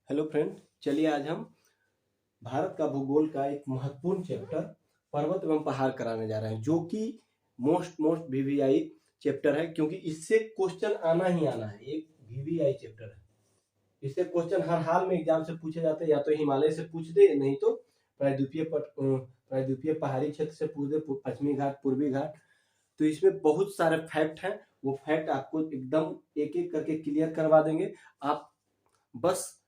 Hello friend, चलिए आज हम भारत का भूगोल का एक महत्वपूर्ण चैप्टर पर्वत एवं पहाड़ कराने जा रहे हैं, जो कि मोस्ट वीवीआई चैप्टर है, क्योंकि इससे क्वेश्चन आना ही आना है। एक वीवीआई चैप्टर है, इससे क्वेश्चन हर हाल में एग्जाम से पूछे जाते हैं। या तो हिमालय से पूछ दे, नहीं तो प्रायद्वीपीय पहाड़ी क्षेत्र से पूछ दे, पश्चिमी घाट, पूर्वी घाट। तो इसमें बहुत सारे फैक्ट हैं, वो फैक्ट आपको एकदम एक एक करके क्लियर करवा देंगे। आप बस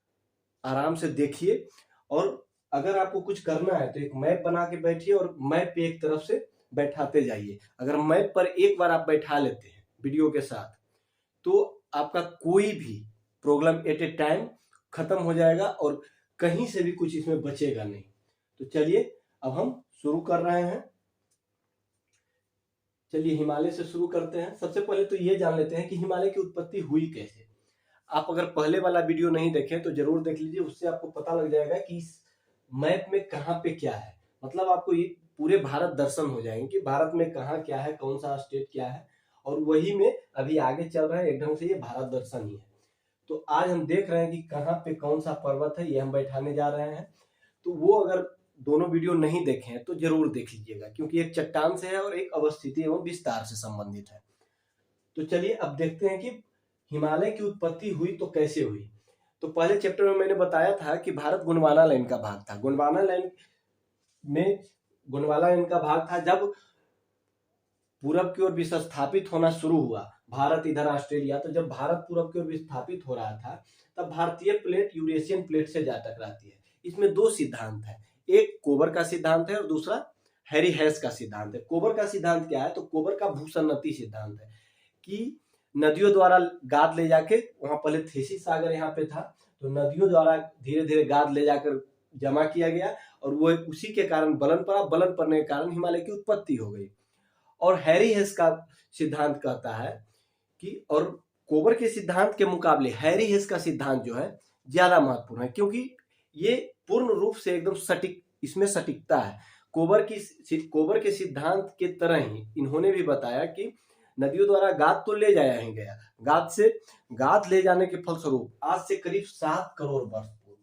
आराम से देखिए, और अगर आपको कुछ करना है तो एक मैप बना के बैठिए और मैप पे एक तरफ से बैठाते जाइए। अगर मैप पर एक बार आप बैठा लेते हैं वीडियो के साथ, तो आपका कोई भी प्रॉब्लम एट ए टाइम खत्म हो जाएगा और कहीं से भी कुछ इसमें बचेगा नहीं। तो चलिए अब हम शुरू कर रहे हैं। चलिए हिमालय से शुरू करते हैं। सबसे पहले तो ये जान लेते हैं कि हिमालय की उत्पत्ति हुई कैसे। आप अगर पहले वाला वीडियो नहीं देखें तो जरूर देख लीजिए, उससे आपको पता लग जाएगा कि इस मैप में कहाँ पे क्या है। मतलब आपको ये पूरे भारत दर्शन हो जाएंगे कि भारत में कहाँ क्या है, कौन सा स्टेट क्या है, और वही में अभी आगे चल रहे हैं। एक ढंग से ये भारत दर्शन ही है। तो आज हम देख रहे हैं कि कहाँ पे कौन सा पर्वत है, ये हम बैठाने जा रहे हैं। तो वो अगर दोनों वीडियो नहीं देखे हैं तो जरूर देख लीजिएगा, क्योंकि एक चट्टान से है और एक अवस्थिति एवं विस्तार से संबंधित है। तो चलिए अब देखते हैं कि हिमालय की उत्पत्ति हुई तो कैसे हुई। तो पहले चैप्टर में मैंने बताया था कि भारत गोंडवाना लाइन का भाग था। गोंडवाना लाइन का भाग था जब पूरब की ओर विस्थापित होना शुरू हुआ, भारत इधर ऑस्ट्रेलिया। तो जब भारत पूरब की ओर विस्थापित हो रहा था, तब भारतीय प्लेट यूरेशियन प्लेट से जा टकराती है। इसमें दो सिद्धांत है, एक कोबर का सिद्धांत है और दूसरा हैरी हेस का सिद्धांत है। कोबर का सिद्धांत क्या है? तो कोबर का भूसन्नति सिद्धांत है कि नदियों द्वारा गाद ले जाके, वहां पहले थेसी सागर यहाँ पे था, तो नदियों द्वारा धीरे धीरे गाद ले जाकर जमा किया गया और वो उसी के कारण बलन पड़ा। बलन पड़ने के कारण हिमालय की उत्पत्ति हो गई। और हैरी हेस का सिद्धांत कहता है कि, और कोबर के सिद्धांत के मुकाबले हैरी हेस का सिद्धांत जो है ज्यादा महत्वपूर्ण है, क्योंकि ये पूर्ण रूप से एकदम सटीक, इसमें सटीकता है। कोबर के सिद्धांत के तरह ही इन्होंने भी बताया कि नदियों द्वारा गाद तो ले जाया ही गया, गाद ले जाने के फलस्वरूप आज से करीब 7 करोड़ वर्ष पूर्व,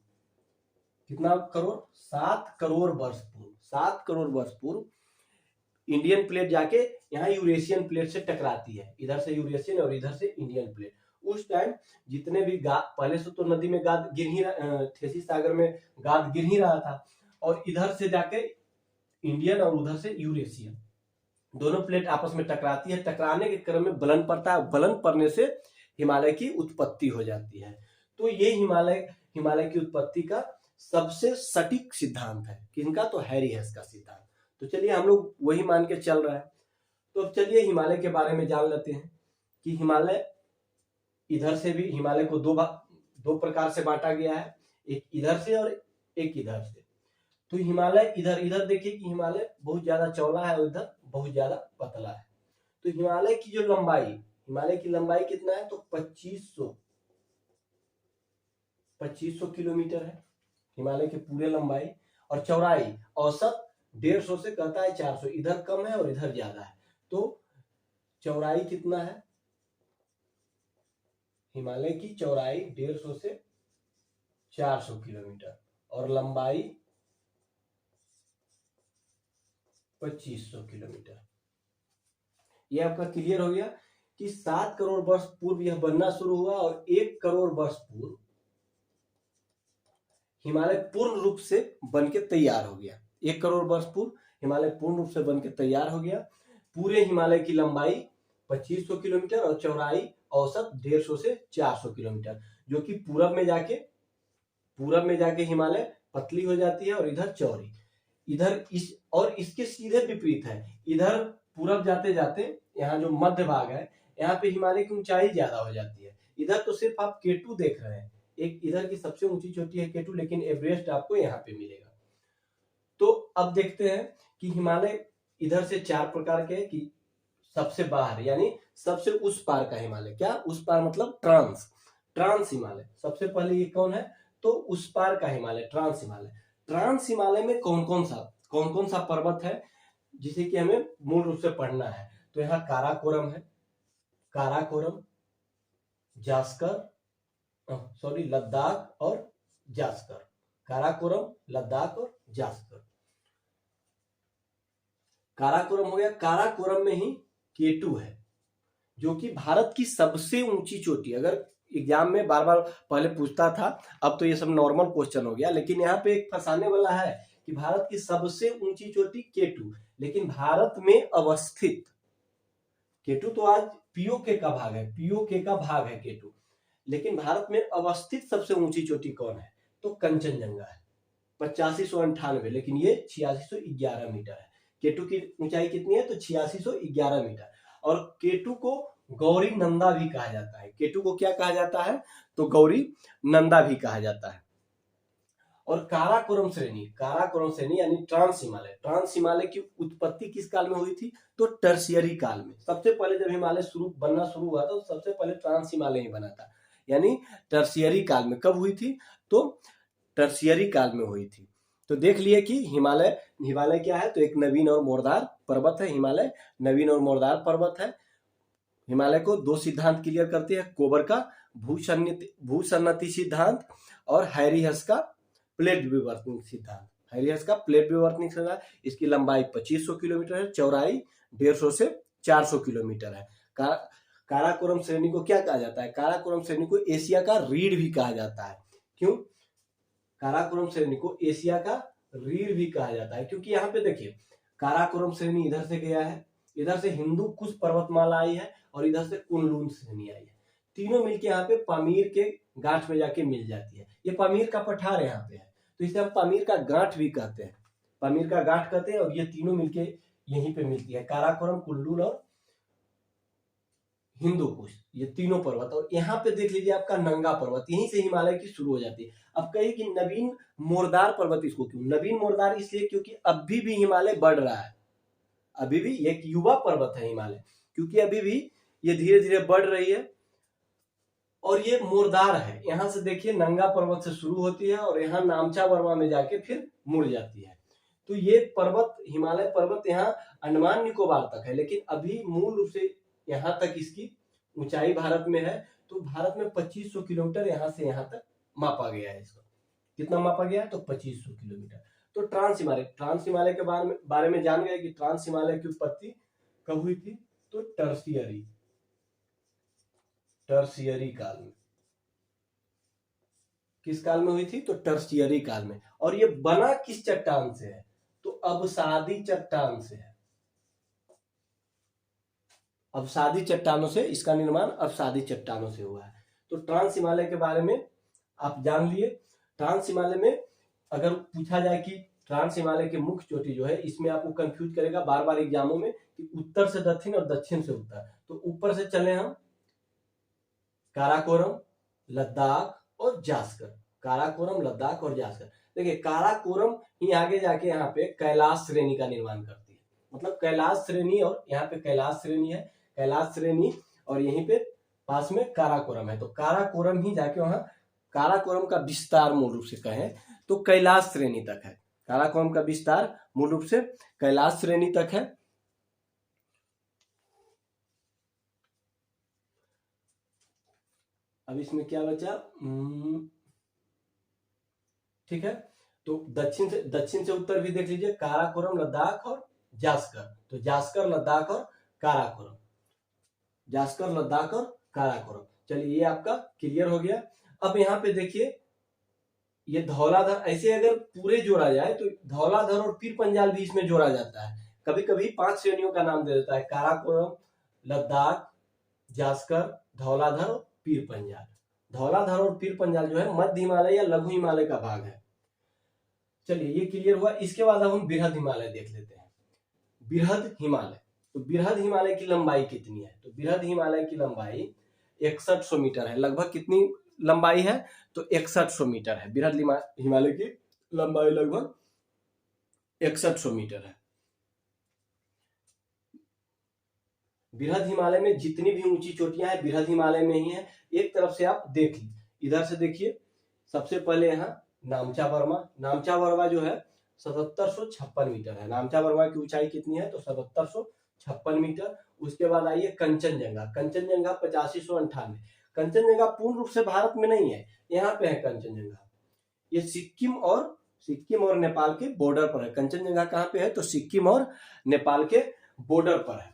कितना करोड़? 7 करोड़ वर्ष पूर्व, 7 करोड़ वर्ष पूर्व इंडियन प्लेट जाके यहाँ यूरेशियन प्लेट से टकराती है। इधर से यूरेशियन और इधर से इंडियन प्लेट। उस टाइम जितने भी गाद, पहले से तो नदी में गाद गिर ही, थेसी सागर में गाद गिर ही रहा था, और इधर से जाके इंडियन और उधर से यूरेशियन, दोनों प्लेट आपस में टकराती है। टकराने के क्रम में बलन पड़ता है, बलन पड़ने से हिमालय की उत्पत्ति हो जाती है। तो ये हिमालय की उत्पत्ति का सबसे सटीक सिद्धांत है। किनका? तो हैरी हेस का सिद्धांत। तो चलिए हम लोग वही मान के चल रहा है। तो अब चलिए हिमालय के बारे में जान लेते हैं कि हिमालय इधर से भी, हिमालय को दो प्रकार से बांटा गया है, एक इधर से और एक इधर से। तो हिमालय इधर देखिए कि हिमालय बहुत ज्यादा चौड़ा है और इधर बहुत ज्यादा पतला है। तो हिमालय की जो लंबाई, हिमालय की लंबाई कितना है? तो 2500 किलोमीटर है हिमालय की पूरे लंबाई। और चौड़ाई औसत 150 से कहता है 400, इधर कम है और इधर ज्यादा है। तो चौड़ाई कितना है? हिमालय की चौड़ाई 150 से 400 किलोमीटर और लंबाई 2500 किलोमीटर। यह आपका क्लियर हो गया कि 7 करोड़ वर्ष पूर्व यह बनना शुरू हुआ और 1 करोड़ वर्ष पूर्व हिमालय पूर्ण रूप से बनके तैयार हो गया। 1 करोड़ वर्ष पूर्व हिमालय पूर्ण रूप से बनके तैयार हो गया। पूरे हिमालय की लंबाई 2500 किलोमीटर और चौड़ाई औसत 150 से 400 किलोमीटर, जो कि पूरब में जाके हिमालय पतली हो जाती है और इधर चौड़ी। और इसके सीधे विपरीत है, इधर पूरब जाते जाते यहाँ जो मध्य भाग है, यहाँ पे हिमालय की ऊंचाई ज्यादा हो जाती है। इधर तो सिर्फ आप K2 देख रहे हैं, एक इधर की सबसे ऊंची चोटी है K2, लेकिन एवरेस्ट आपको यहाँ पे मिलेगा। तो अब देखते हैं कि हिमालय इधर से 4 प्रकार के, कि सबसे बाहर यानी सबसे उस पार का हिमालय। क्या उस पार? मतलब ट्रांस हिमालय। सबसे पहले ये कौन है? तो उस पार का हिमालय, ट्रांस हिमालय। ट्रांस हिमालय में कौन कौन सा पर्वत है जिसे कि हमें मूल रूप से पढ़ना है? तो यहाँ काराकोरम है, जास्कर, लद्दाख और जास्कर, काराकोरम, लद्दाख और जास्कर। काराकोरम हो गया। काराकोरम में ही केटू है, जो कि भारत की सबसे ऊंची चोटी। अगर एग्जाम में बार बार पहले पूछता था, अब तो ये सब नॉर्मल क्वेश्चन हो गया, लेकिन यहाँ पे एक फंसाने वाला है कि भारत की सबसे ऊंची चोटी केटू, लेकिन भारत में अवस्थित केटू तो आज पीओके का भाग है, पीओके का भाग है केटू, लेकिन भारत में अवस्थित सबसे ऊंची चोटी कौन है? तो कंचनजंगा है, 8598, लेकिन ये 8611 मीटर है। केटू की ऊंचाई कितनी है? तो 8611 मीटर। और केटू को गौरी नंदा भी कहा जाता है। केटू को क्या कहा जाता है? तो गौरी नंदा भी कहा जाता है। और काराकोरम श्रेणी, काराकोरम श्रेणी यानी ट्रांस हिमालय, ट्रांस हिमालय की उत्पत्ति किस काल में हुई थी? तो टर्शियरी काल में। सबसे पहले जब हिमालय बनना शुरू हुआ था, तो सबसे पहले ट्रांस हिमालय ही बना था, यानी टर्शियरी काल में। कब हुई थी? तो टर्शियरी काल में हुई थी। तो देख लिए कि हिमालय, हिमालय क्या है? तो एक नवीन और मोरदार पर्वत है। हिमालय नवीन और मोरदार पर्वत है। हिमालय को दो सिद्धांत क्लियर करते हैं, कोबर का भूसन्नति सिद्धांत और हैरिहस का प्लेट विवर्तनिक सिद्धांत। हैरिहस का प्लेट विवर्तनिक सिद्धांत, इसकी लंबाई 2500 किलोमीटर है, चौड़ाई 150 से 400 किलोमीटर है। काराकोरम श्रेणी को क्या कहा जाता है? काराकोरम श्रेणी को एशिया का रीढ़ भी कहा जाता है। क्यों काराकोरम श्रेणी को एशिया का रीढ़ भी कहा जाता है? क्योंकि यहाँ पे देखिए, काराकोरम श्रेणी इधर से गया है, इधर से हिंदू कुश पर्वतमाला आई है, और इधर से कुनलुन श्रेणी आई है। तीनों मिलके यहाँ पे पामीर के गांठ में जाके मिल जाती है। ये पामीर का पठार यहाँ पे है, तो इसे हम पामीर का गांठ भी कहते हैं, पामीर का गांठ कहते हैं। और ये तीनों मिलके यहीं पे मिलती है, काराकोरम, कुनलुन और हिंदू कुश, ये तीनों पर्वत। और यहाँ पे देख लीजिए आपका नंगा पर्वत, यहीं से हिमालय की शुरू हो जाती है। अब कहिए कि नवीन मोरदार पर्वत इसको क्यों? नवीन मोरदार इसलिए क्योंकि अभी भी हिमालय बढ़ रहा है, अभी भी एक युवा पर्वत है हिमालय, क्योंकि अभी भी ये धीरे धीरे बढ़ रही है। और ये मोरदार है, यहां से देखिए नंगा पर्वत से शुरू होती है और यहाँ नामचा वर्मा में जाके फिर मुड़ जाती है। तो ये पर्वत, हिमालय पर्वत यहाँ अंडमान निकोबार तक है, लेकिन अभी मूल रूप से यहाँ तक इसकी ऊंचाई भारत में है। तो भारत में 2500 किलोमीटर यहाँ से यहाँ तक मापा गया है। इसको कितना मापा गया है? तो 2500 किलोमीटर। तो ट्रांस हिमालय के बारे में जान गए कि ट्रांस हिमालय की उत्पत्ति कब हुई थी? तो टर्शियरी काल में। किस काल में हुई थी? तो टर्शियरी काल में। और ये बना किस चट्टान से है? तो अवसादी चट्टान से है। अवसादी चट्टानों से इसका निर्माण अवसादी चट्टानों से हुआ है। तो ट्रांस हिमालय के बारे में आप जान लिए। ट्रांस हिमालय में अगर पूछा जाए कि ट्रांस हिमालय की मुख्य चोटी जो है, इसमें आपको कंफ्यूज करेगा बार बार एग्जामों में कि उत्तर से दक्षिण और दक्षिण से उत्तर। तो ऊपर से चले हम काराकोरम, लद्दाख और जास्कर। काराकोरम, लद्दाख और जास्कर। देखिए काराकोरम ही आगे जाके यहाँ पे कैलाश श्रेणी का निर्माण करती है। मतलब कैलाश श्रेणी, और यहाँ पे कैलाश श्रेणी है, कैलाश श्रेणी, और यहीं पे पास में काराकोरम है। तो काराकोरम ही जाके वहां, काराकोरम का विस्तार मूल रूप से कहें तो कैलाश श्रेणी तक है। काराकोरम का विस्तार मूल रूप से कैलाश श्रेणी तक है। अब इसमें क्या बचा? ठीक है, तो दक्षिण से उत्तर भी देख लीजिए, काराकोरम, लद्दाख और जास्कर। तो जास्कर, लद्दाख और काराकोरम, जास्कर, लद्दाख और काराकोरम। चलिए ये आपका क्लियर हो गया। अब यहाँ पे देखिए ये धौलाधर, ऐसे अगर पूरे जोड़ा जाए तो धौलाधर और पीर पंजाल भी इसमें जोड़ा जाता है। कभी कभी 5 श्रेणियों का नाम दे देता है, काराकोरम, लद्दाख, जास्कर, धौलाधर और पीर पंजाल। धौलाधर और पीर पंजाल जो है मध्य हिमालय या लघु हिमालय का भाग है। चलिए ये क्लियर हुआ। इसके बाद अब हम बृहद हिमालय देख लेते हैं। बृहद हिमालय, तो बृहद हिमालय की लंबाई कितनी है? तो बृहद हिमालय की लंबाई 6100 मीटर है। लगभग कितनी लंबाई है? तो 6100 मीटर है। बृहद हिमालय की लंबाई लगभग 6100 मीटर है। बृहद हिमालय में जितनी भी ऊंची चोटियां हैं बृहद हिमालय में ही है। एक तरफ से आप देख लीजिए, इधर से देखिए, सबसे पहले यहाँ नामचा वर्मा। नामचा वर्मा जो है 7756 मीटर है। नामचा वर्मा की ऊंचाई कितनी है? तो 7756 मीटर। उसके बाद आइए कंचनजंगा। कंचनजंगा 8598। कंचनजंगा पूर्ण रूप से भारत में नहीं है, यहाँ पे है कंचनजंगा। ये सिक्किम और नेपाल के बॉर्डर पर है। कंचनजंगा कहाँ पे है? तो सिक्किम और नेपाल के बॉर्डर पर है।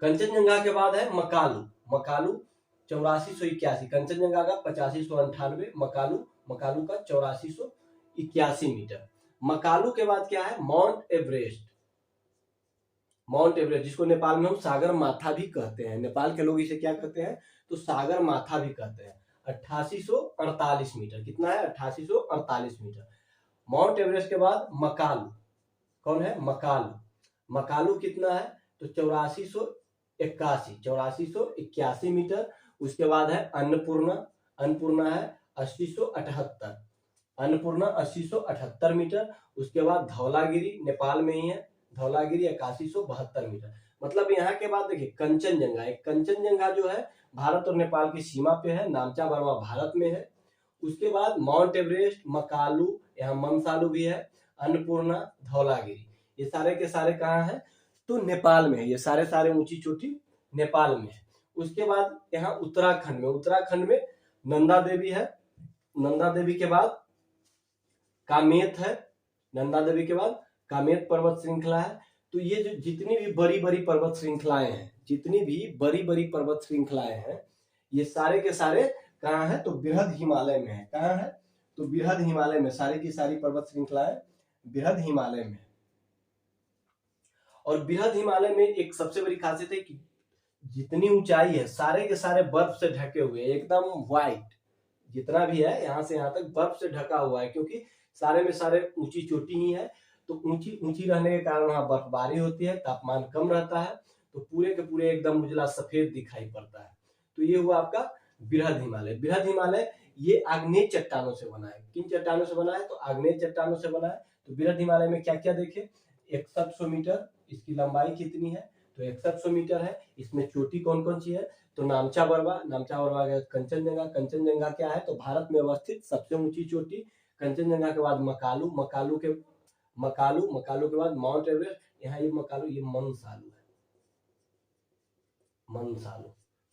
कंचनजंगा के बाद है मकालू 8481, कंचनजंगा का 8598, मकालू का 8481 मीटर। मकालू के बाद क्या है? माउंट एवरेस्ट जिसको नेपाल में हम सागर माथा भी कहते हैं। नेपाल के लोग इसे क्या कहते हैं? तो सागर माथा भी कहते हैं। 8848 मीटर। कितना है? 8848 मीटर। माउंट एवरेस्ट के बाद मकालू, कौन है? मकालू कितना है? तो 8481 मीटर। उसके बाद है अन्नपूर्णा है 8078 मीटर। उसके बाद धौलागिरी नेपाल में ही है, धौलागिरी 8172 मीटर। मतलब यहाँ के बाद देखिए कंचनजंगा जो है भारत और नेपाल की सीमा पे है, नामचा बर्मा भारत में है। उसके बाद माउंट एवरेस्ट, मकालू, यहाँ मनसालू भी है, अन्नपूर्णा, धौलागिरी, ये सारे के सारे कहाँ है? तो नेपाल में है। ये सारे ऊंची चोटी नेपाल में है। उसके बाद यहाँ उत्तराखंड में नंदा देवी है, नंदा देवी के बाद कामेत है, नंदा देवी के बाद कामेत पर्वत श्रृंखला है। तो ये जो जितनी भी बड़ी बड़ी पर्वत श्रृंखलाएं हैं, ये सारे के सारे कहाँ है? तो बृहद हिमालय में है। कहाँ है? तो बृहद हिमालय में। सारी की सारी पर्वत श्रृंखलाएं बृहद हिमालय में। और बृहद हिमालय में एक सबसे बड़ी खासियत है कि जितनी ऊंचाई है सारे के सारे बर्फ से ढके हुए, एकदम व्हाइट, जितना भी है यहाँ से यहाँ तक बर्फ से ढका हुआ है, क्योंकि सारे में सारे ऊंची चोटी ही है। तो ऊंची रहने के कारण वहां बर्फबारी होती है, तापमान कम रहता है, तो पूरे के पूरे एकदम उजला सफेद दिखाई पड़ता है। तो ये हुआ आपका बृहद हिमालय। ये आग्नेय चट्टानों से बना है। किन चट्टानों से बना है? तो आग्नेय चट्टानों से बना है। तो बृहद हिमालय में क्या क्या देखे? 6100 मीटर इसकी लंबाई कितनी है? तो 6100 मीटर है। इसमें चोटी कौन कौन सी है? तो नामचा बर्मा कंचनजंगा क्या है? तो भारत में अवस्थित सबसे ऊंची चोटी। कंचनजंगा के बाद मकालू के बाद माउंट एवरेस्ट। यहाँ ये मकालू, ये मनसालू है,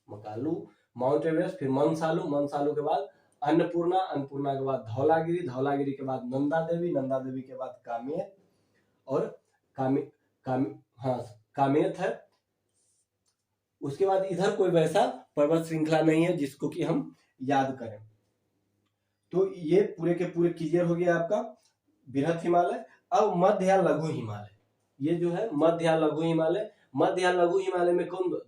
मकालू, माउंट एवरेस्ट, फिर मनसालू के बाद अन्नपूर्णा के बाद धौलागिरी के बाद नंदा देवी के बाद कामेत और कामेत है। उसके बाद इधर कोई वैसा पर्वत श्रृंखला नहीं है जिसको कि हम याद करें। तो ये पूरे के पूरे क्लियर हो गया आपका बृहद हिमालय। अब मध्य या लघु हिमालय, ये जो है मध्य या लघु हिमालय में कौन?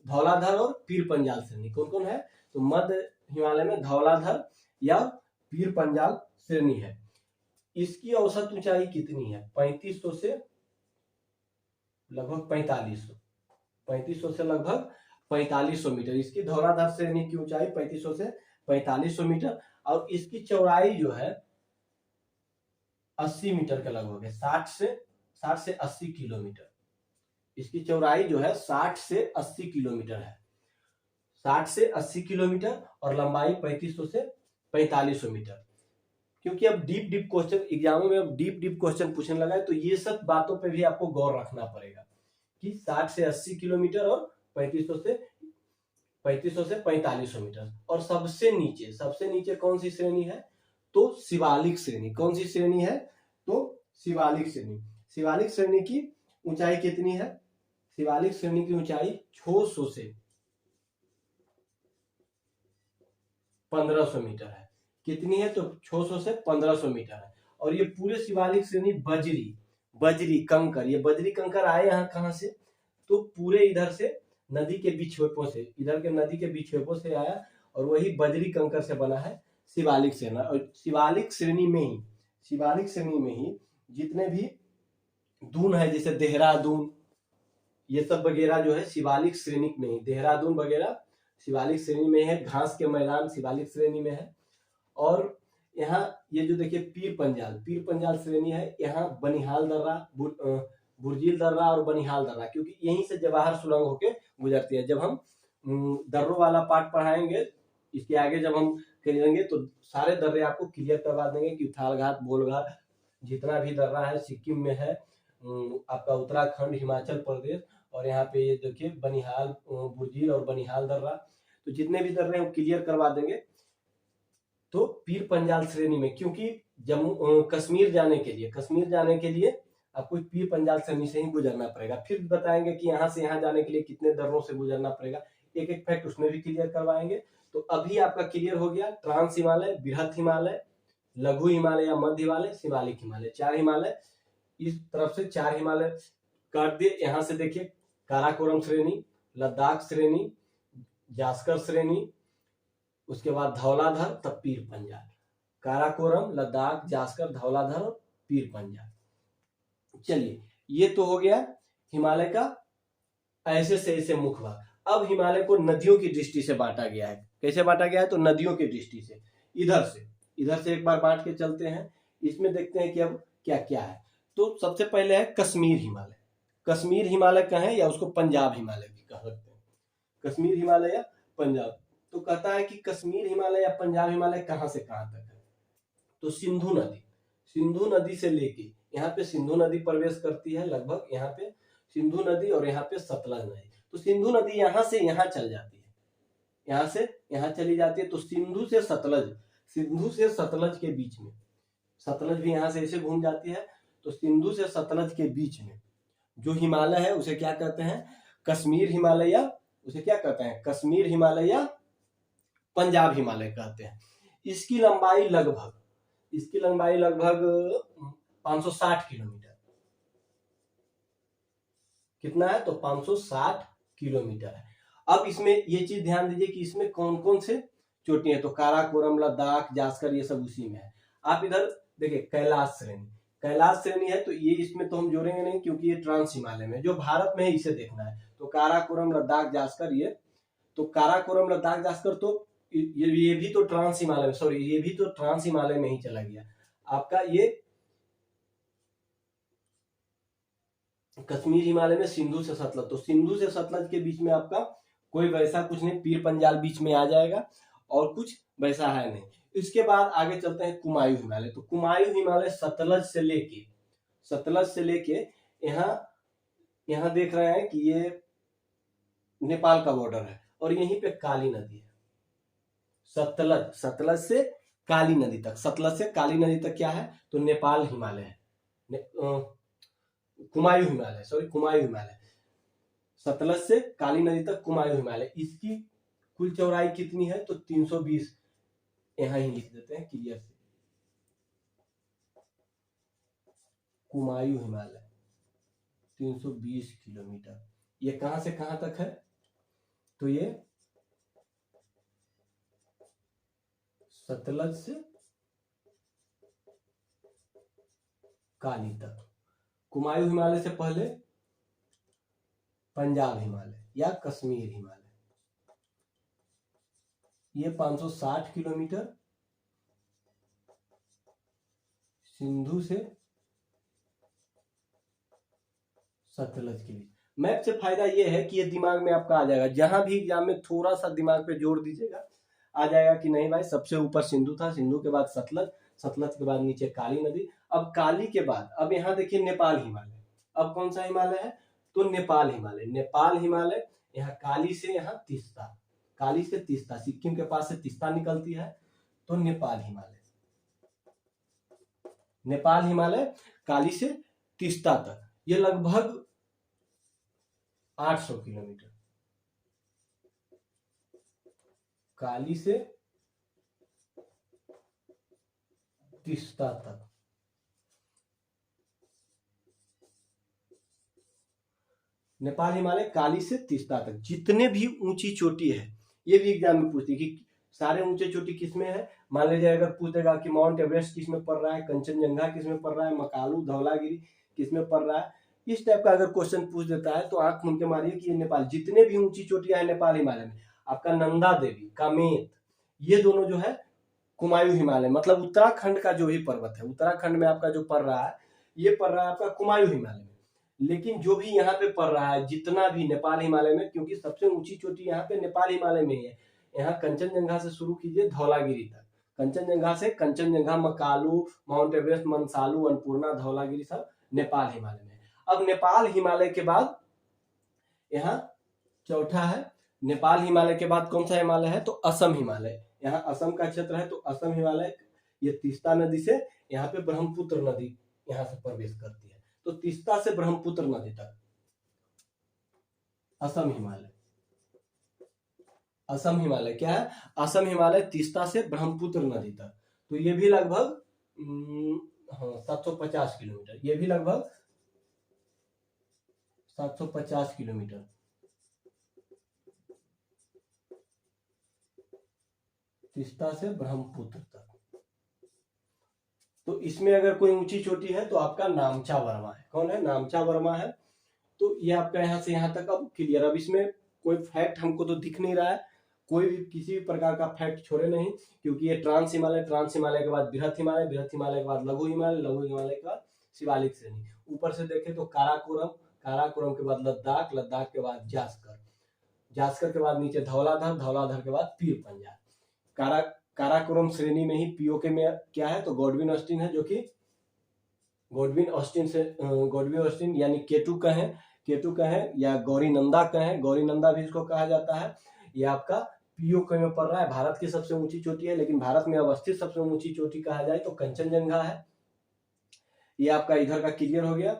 धौलाधर और पीर पंजाल श्रेणी कौन कौन है? तो मध्य हिमालय में धौलाधर या पीर पंजाल श्रेणी है। इसकी औसत ऊंचाई कितनी है? 3500 से लगभग 4500 से लगभग 4500 मीटर। इसकी धौलाधर श्रेणी की ऊंचाई 3500 से 4500 मीटर। और इसकी चौड़ाई जो है 80 मीटर के लगभग है, 60 से 80 किलोमीटर। इसकी चौड़ाई जो है 60 से 80 किलोमीटर है, 60 से 80 किलोमीटर, और लंबाई 3500 से 4500 मीटर। क्योंकि अब डीप क्वेश्चन एग्जामों में अब डीप क्वेश्चन पूछने लगा है, तो ये सब बातों पे भी आपको गौर रखना पड़ेगा कि 60 से 80 किलोमीटर और 3500 से 4500 मीटर। और सबसे नीचे कौन सी श्रेणी है? तो शिवालिक श्रेणी। कौन सी श्रेणी है? तो शिवालिक श्रेणी की ऊंचाई कितनी है? शिवालिक श्रेणी की ऊंचाई 600 से 1500 मीटर है। कितनी है? तो 600 से 1500 मीटर है। और ये पूरे शिवालिक श्रेणी बजरी कंकर, ये बजरी कंकर आए यहाँ कहां से? तो पूरे इधर से नदी के बिछोपों से, इधर के नदी के बिछोपों से आया, और वही बजरी कंकर से बना है शिवालिक श्रेणी। और शिवालिक श्रेणी में ही जितने भी दून है, जैसे देहरादून, ये सब वगैरह जो है शिवालिक श्रेणी में ही, देहरादून वगैरह शिवालिक श्रेणी में है। घास के मैदान शिवालिक श्रेणी में है। और यहाँ ये जो देखिए पीर पंजाल श्रेणी है। यहाँ बनिहाल दर्रा, बुर्जिल दर्रा और बनिहाल दर्रा, क्योंकि यहीं से जवाहर सुरंग होके गुजरती है। जब हम दर्रों वाला पार्ट पढ़ाएंगे, इसके आगे जब हम करेंगे तो सारे दर्रे आपको क्लियर करवा देंगे कि थालघाट, बोलघाट, जितना भी दर्रा है सिक्किम में है, आपका उत्तराखंड, हिमाचल प्रदेश, और यहाँ पे ये देखिए बनिहाल, बुर्जिल और बनिहाल दर्रा, तो जितने भी दर्रे हैं वो क्लियर करवा देंगे। तो पीर पंजाल श्रेणी में, क्योंकि जम्मू कश्मीर जाने के लिए आपको पीर पंजाल श्रेणी से ही गुजरना पड़ेगा। फिर बताएंगे कि यहाँ से यहाँ जाने के लिए कितने दर्रों से गुजरना पड़ेगा, एक एक फैक्ट उसमें भी क्लियर करवाएंगे। तो अभी आपका क्लियर हो गया ट्रांस हिमालय, बृहत हिमालय, लघु हिमालय या मध्य हिमालय, शिवालिक हिमालय, 4 हिमालय। इस तरफ से 4 हिमालय काट दिए। यहाँ से देखिए काराकोरम श्रेणी, लद्दाख श्रेणी, जास्कर श्रेणी, उसके बाद धौलाधर, तब पीर पंजाल। काराकोरम, लद्दाख, जास्कर, धौलाधर और पीर पंजाल। चलिए ये तो हो गया हिमालय का ऐसे से ऐसे मुख्य भाग। अब हिमालय को नदियों की दृष्टि से बांटा गया है। कैसे बांटा गया है? तो नदियों की दृष्टि से। इधर से एक बार बांट के चलते हैं। इसमें देखते हैं कि अब क्या क्या है। तो सबसे पहले है कश्मीर हिमालय। कश्मीर हिमालय कहें या उसको पंजाब हिमालय भी कह सकते हैं। कश्मीर हिमालय या पंजाब। तो कहता है कि कश्मीर हिमालय या पंजाब हिमालय कहां से कहां तक है? तो सिंधु नदी से लेके यहाँ पे सिंधु नदी प्रवेश करती है लगभग, यहाँ पे सिंधु नदी और यहाँ पे सतलज नदी। तो सिंधु नदी यहाँ से यहाँ चल जाती है, यहाँ से यहाँ चली जाती है। तो सिंधु से सतलज के बीच में, सतलज भी यहाँ से ऐसे घूम जाती है। तो सिंधु से सतलज के बीच में जो हिमालय है उसे क्या कहते हैं? कश्मीर हिमालय या उसे क्या कहते हैं? कश्मीर हिमालय या पंजाब हिमालय कहते हैं। इसकी लंबाई लगभग 560 किलोमीटर। कितना है? तो 560 किलोमीटर है। अब इसमें ये चीज ध्यान दीजिए कि इसमें कौन कौन से चोटी है। तो काराकोरम, लद्दाख, जास्कर ये सब उसी में है। आप इधर देखिए कैलाश श्रेणी है। तो ये इसमें तो हम जोड़ेंगे नहीं क्योंकि ये ट्रांस हिमालय में, जो भारत में है इसे देखना है। तो काराकोरम, लद्दाख, जास्कर, ये तो काराकोरम, लद्दाख, जास्कर तो ये भी तो ट्रांस हिमालय में, सॉरी ये भी तो ट्रांस हिमालय में ही चला गया आपका। ये कश्मीर हिमालय में सिंधु से सतलज। तो सिंधु से सतलज के बीच में आपका कोई वैसा कुछ नहीं, पीर पंजाल बीच में आ जाएगा और कुछ वैसा है नहीं। इसके बाद आगे चलते हैं कुमायूं हिमालय। तो कुमायूं हिमालय सतलज से लेके यहाँ देख रहे हैं कि ये नेपाल का बॉर्डर है और यहीं पे काली नदी है। सतलज से काली नदी तक, सतलज से काली नदी तक क्या है? तो नेपाल हिमालय है, कुमायूं हिमालय। सतलज से काली नदी तक कुमायूं हिमालय। इसकी कुल चौड़ाई कितनी है? तो 320। यहां ही लिख देते हैं क्लियर से, कुमायूं हिमालय 320 किलोमीटर। ये कहां से कहां तक है? तो ये सतलज से काली तक। कुमायूं हिमालय से पहले पंजाब हिमालय या कश्मीर हिमालय, ये 560 किलोमीटर सिंधु से सतलज के बीच। मैप से फायदा ये है कि ये दिमाग में आपका आ जाएगा। जहां भी एग्जाम में थोड़ा सा दिमाग पे जोर दीजिएगा, आ जाएगा कि नहीं भाई सबसे ऊपर सिंधु था, सिंधु के बाद सतलज, सतलज के बाद नीचे काली नदी। अब काली के बाद अब यहाँ देखिए नेपाल हिमालय। अब कौन सा हिमालय है? तो नेपाल हिमालय। यहाँ काली से यहाँ तीस्ता, सिक्किम के पास से तीस्ता निकलती है। तो नेपाल हिमालय काली से तीस्ता तक, ये लगभग 800 किलोमीटर। काली से तीस्ता तक। नेपाल हिमालय काली से तीस्ता तक जितने भी ऊंची चोटी है, ये भी एग्जाम में पूछती है कि सारे ऊंचे चोटी किसमें है। मान लीजिए अगर पूछ देगा कि माउंट एवरेस्ट किसमें पड़ रहा है, कंचनजंगा किसमें पड़ रहा है, मकालू, धौलागिरी किसमें पड़ रहा है, इस टाइप का अगर क्वेश्चन पूछ देता है तो आंख मूंद के मारिए कि ये नेपाल, जितने भी ऊंची चोटियां हैं नेपाल हिमालय में, आपका नंदा देवी, कामेत, ये दोनों जो है कुमायूं हिमालय, मतलब उत्तराखंड का जो भी पर्वत है, उत्तराखंड में आपका जो पड़ रहा है, ये पड़ रहा है आपका कुमायूं हिमालय में। लेकिन जो भी यहाँ पे पड़ रहा है जितना भी नेपाल हिमालय में, क्योंकि सबसे ऊंची चोटी यहाँ पे नेपाल हिमालय में ही है। यहाँ कंचनजंगा से शुरू कीजिए धौलागिरी तक, कंचनजंगा से कंचनजंगा, मकालू, माउंट एवरेस्ट, मनसालू, अन्नपूर्णा, धौलागिरी सब नेपाल हिमालय में। अब नेपाल हिमालय के बाद यहाँ चौथा है, नेपाल हिमालय के बाद कौन सा हिमालय है? तो असम हिमालय। यहाँ असम का क्षेत्र है, तो असम हिमालय ये तीस्ता नदी से यहाँ पे ब्रह्मपुत्र नदी यहाँ से प्रवेश करती है। तो तीस्ता से ब्रह्मपुत्र नदी तक असम हिमालय, असम हिमालय क्या है, असम हिमालय तीस्ता से ब्रह्मपुत्र नदी तक, तो ये भी लगभग 750 किलोमीटर, ये भी लगभग 750 किलोमीटर। तीस्ता से ब्रह्मपुत्र तक। तो इसमें अगर कोई ऊंची चोटी है तो आपका नामचा वर्मा है। कौन है? नामचा वर्मा है। तो ये आपका यहाँ से यहाँ तक अब क्लियर। अब इसमें कोई फैक्ट हमको तो दिख नहीं रहा है, कोई भी किसी भी प्रकार का फैक्ट छोड़े नहीं, क्योंकि ये ट्रांस हिमालय, ट्रांस हिमालय के बाद बृहत हिमालय, बृहत हिमालय के बाद लघु हिमालय, लघु हिमालय के बाद शिवालिक श्रेणी। ऊपर से देखें तो काराकोरम, काराकोरम के बाद लद्दाख, लद्दाख के बाद जास्कर, जास्कर के बाद नीचे धौलाधर, धौलाधर के बाद पीर पंजाब। काराकोरम श्रेणी में ही पीओके में क्या है तो गॉडविन ऑस्टिन है, जो कि गॉडविन ऑस्टिन से गॉडविन ऑस्टिन यानी केटू कहें, केटू कहें या गौरीनंदा कहें, गौरीनंदा भी इसको कहा जाता है। ये आपका पीओके में पड़ रहा है। भारत की सबसे ऊंची चोटी है, लेकिन भारत में अवस्थित सबसे ऊंची चोटी कहा जाए तो कंचनजंगा है। ये आपका इधर का क्लियर हो गया।